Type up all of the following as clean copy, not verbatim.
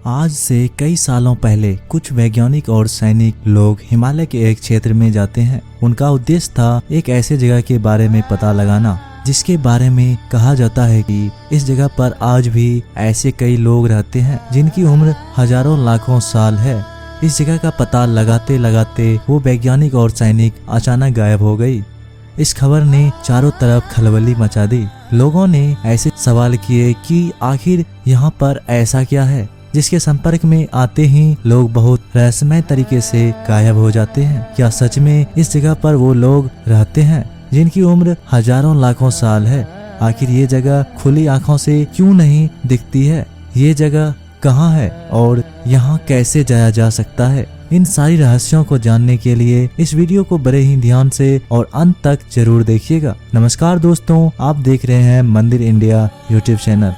आज से कई सालों पहले कुछ वैज्ञानिक और सैनिक लोग हिमालय के एक क्षेत्र में जाते हैं। उनका उद्देश्य था एक ऐसे जगह के बारे में पता लगाना जिसके बारे में कहा जाता है कि इस जगह पर आज भी ऐसे कई लोग रहते हैं जिनकी उम्र हजारों लाखों साल है। इस जगह का पता लगाते लगाते वो वैज्ञानिक और सैनिक अचानक गायब हो गई। इस खबर ने चारों तरफ खलबली मचा दी। लोगों ने ऐसे सवाल किए कि आखिर यहाँ पर ऐसा क्या है जिसके संपर्क में आते ही लोग बहुत रहस्यमय तरीके से गायब हो जाते हैं। क्या सच में इस जगह पर वो लोग रहते हैं जिनकी उम्र हजारों लाखों साल है? आखिर ये जगह खुली आंखों से क्यों नहीं दिखती है? ये जगह कहाँ है और यहाँ कैसे जाया जा सकता है? इन सारी रहस्यों को जानने के लिए इस वीडियो को बड़े ही ध्यान से और अंत तक जरूर देखिएगा। नमस्कार दोस्तों, आप देख रहे हैं मंदिर इंडिया यूट्यूब चैनल।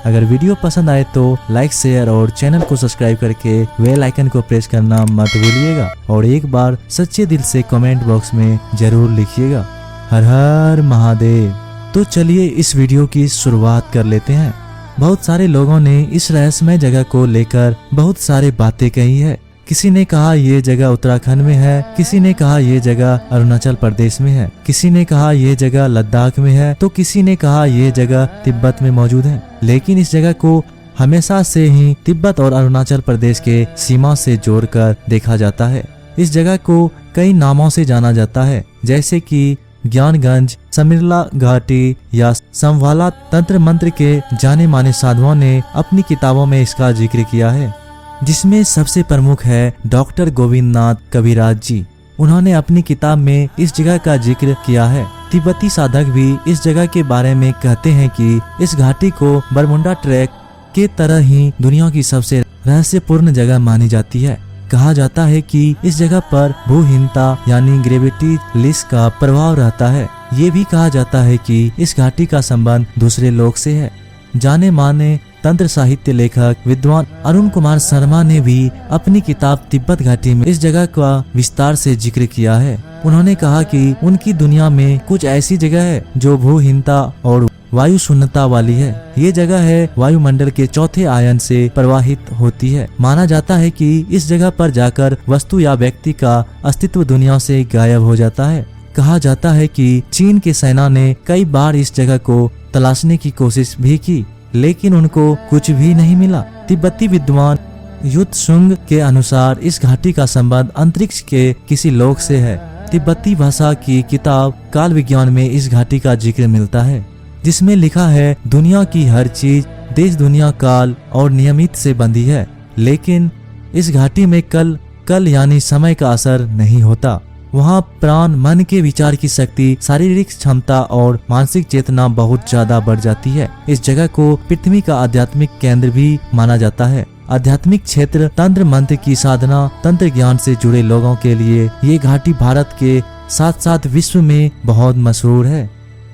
अगर वीडियो पसंद आए तो लाइक, शेयर और चैनल को सब्सक्राइब करके बेल आइकन को प्रेस करना मत भूलिएगा और एक बार सच्चे दिल से कमेंट बॉक्स में जरूर लिखिएगा, हर हर महादेव। तो चलिए इस वीडियो की शुरुआत कर लेते हैं। बहुत सारे लोगों ने इस रहस्यमय जगह को लेकर बहुत सारी बातें कही है। किसी ने कहा ये जगह उत्तराखंड में है, किसी ने कहा ये जगह अरुणाचल प्रदेश में है, किसी ने कहा ये जगह लद्दाख में है, तो किसी ने कहा ये जगह तिब्बत में मौजूद है। लेकिन इस जगह को हमेशा से ही तिब्बत और अरुणाचल प्रदेश के सीमा से जोड़कर देखा जाता है। इस जगह को कई नामों से जाना जाता है, जैसे कि ज्ञानगंज, समिरला घाटी या संवाला। तंत्र मंत्र के जाने माने साधुओं ने अपनी किताबों में इसका जिक्र किया है, जिसमें सबसे प्रमुख है डॉक्टर गोविंद नाथ कविराज जी। उन्होंने अपनी किताब में इस जगह का जिक्र किया है। तिब्बती साधक भी इस जगह के बारे में कहते हैं कि इस घाटी को बरमुंडा ट्रैक के तरह ही दुनिया की सबसे रहस्यपूर्ण जगह मानी जाती है। कहा जाता है कि इस जगह पर भूहीनता यानी ग्रेविटी लिस का प्रभाव रहता है। ये भी कहा जाता है कि इस घाटी का संबंध दूसरे लोक से है। जाने माने तंत्र साहित्य लेखक विद्वान अरुण कुमार शर्मा ने भी अपनी किताब तिब्बत घाटी में इस जगह का विस्तार से जिक्र किया है। उन्होंने कहा कि उनकी दुनिया में कुछ ऐसी जगह है जो भूहीनता और वायु शून्यता वाली है। ये जगह है वायुमंडल के चौथे आयन से प्रवाहित होती है। माना जाता है कि इस जगह पर जाकर वस्तु या व्यक्ति का अस्तित्व दुनिया से गायब हो जाता है। कहा जाता है कि चीन की सेना ने कई बार इस जगह को तलाशने की कोशिश भी की, लेकिन उनको कुछ भी नहीं मिला। तिब्बती विद्वान युत्सुंग के अनुसार इस घाटी का संबंध अंतरिक्ष के किसी लोक से है। तिब्बती भाषा की किताब काल विज्ञान में इस घाटी का जिक्र मिलता है, जिसमें लिखा है दुनिया की हर चीज देश, दुनिया, काल और नियमित से बंधी है, लेकिन इस घाटी में कल यानी समय का असर नहीं होता। वहाँ प्राण, मन के विचार की शक्ति, शारीरिक क्षमता और मानसिक चेतना बहुत ज्यादा बढ़ जाती है। इस जगह को पृथ्वी का आध्यात्मिक केंद्र भी माना जाता है। आध्यात्मिक क्षेत्र, तंत्र मंत्र की साधना, तंत्र ज्ञान से जुड़े लोगों के लिए ये घाटी भारत के साथ साथ विश्व में बहुत मशहूर है।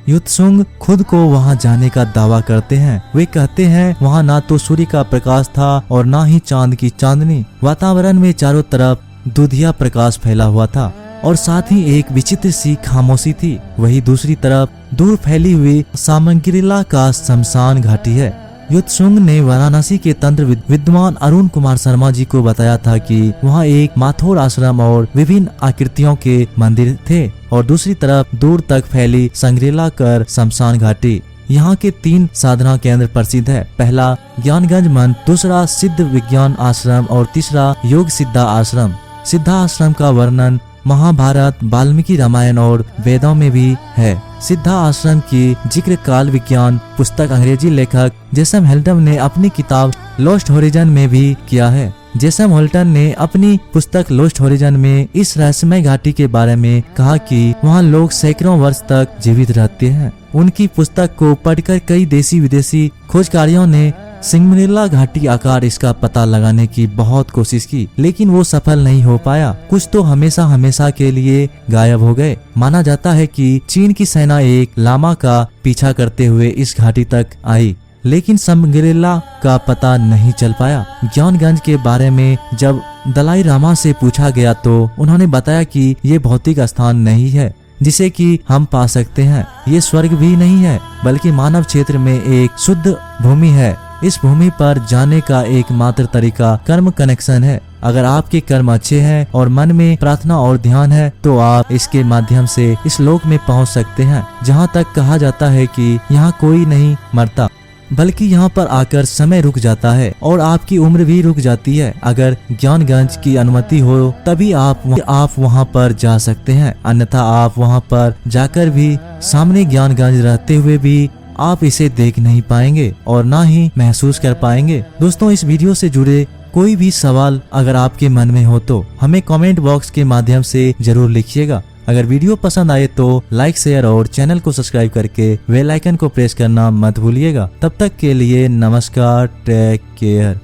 युत्सुंग खुद को वहां जाने का दावा करते हैं। वे कहते हैं वहां ना तो सूर्य का प्रकाश था और ना ही चांद की चांदनी। वातावरण में चारों तरफ दुधिया प्रकाश फैला हुआ था और साथ ही एक विचित्र सी खामोशी थी। वही दूसरी तरफ दूर फैली हुई सामग्रीला का शमशान घाटी है। युत्सुंग ने वाराणसी के तंत्र विद्वान अरुण कुमार शर्मा जी को बताया था कि वहाँ एक माथोर आश्रम और विभिन्न आकृतियों के मंदिर थे और दूसरी तरफ दूर तक फैली संग्रीला कर शमशान घाटी। यहाँ के 3 साधना केंद्र प्रसिद्ध है। पहला ज्ञानगंज मंदिर, दूसरा सिद्ध विज्ञान आश्रम और तीसरा योग सिद्धा आश्रम। सिद्धा आश्रम का वर्णन महाभारत, वाल्मीकि रामायण और वेदों में भी है। सिद्धा आश्रम की जिक्र काल विज्ञान पुस्तक अंग्रेजी लेखक जेसन होल्टन ने अपनी किताब लॉस्ट होरिजन में भी किया है। जेसन होल्टन ने अपनी पुस्तक लॉस्ट होरिजन में इस रहस्यमय घाटी के बारे में कहा कि वहाँ लोग सैकड़ों वर्ष तक जीवित रहते हैं। उनकी पुस्तक को पढ़कर कई देशी विदेशी खोजकारियों ने सिंगमरीला घाटी आकार इसका पता लगाने की बहुत कोशिश की, लेकिन वो सफल नहीं हो पाया। कुछ तो हमेशा के लिए गायब हो गए। माना जाता है कि चीन की सेना एक लामा का पीछा करते हुए इस घाटी तक आई, लेकिन सिंगमरीला का पता नहीं चल पाया। ज्ञानगंज के बारे में जब दलाई लामा से पूछा गया तो उन्होंने बताया कि ये भौतिक स्थान नहीं है जिसे कि हम पा सकते हैं। ये स्वर्ग भी नहीं है, बल्कि मानव क्षेत्र में एक शुद्ध भूमि है। इस भूमि पर जाने का एकमात्र तरीका कर्म कनेक्शन है। अगर आपके कर्म अच्छे हैं और मन में प्रार्थना और ध्यान है तो आप इसके माध्यम से इस लोक में पहुंच सकते हैं, जहां तक कहा जाता है कि यहाँ कोई नहीं मरता, बल्कि यहाँ पर आकर समय रुक जाता है और आपकी उम्र भी रुक जाती है। अगर ज्ञानगंज की अनुमति हो तभी आप वहाँ पर जा सकते हैं, अन्यथा आप वहाँ पर जाकर भी सामने ज्ञानगंज रहते हुए भी आप इसे देख नहीं पाएंगे और ना ही महसूस कर पाएंगे। दोस्तों, इस वीडियो से जुड़े कोई भी सवाल अगर आपके मन में हो तो हमें कमेंट बॉक्स के माध्यम से जरूर लिखिएगा। अगर वीडियो पसंद आए तो लाइक, शेयर और चैनल को सब्सक्राइब करके बेल आइकन को प्रेस करना मत भूलिएगा। तब तक के लिए नमस्कार, टेक केयर।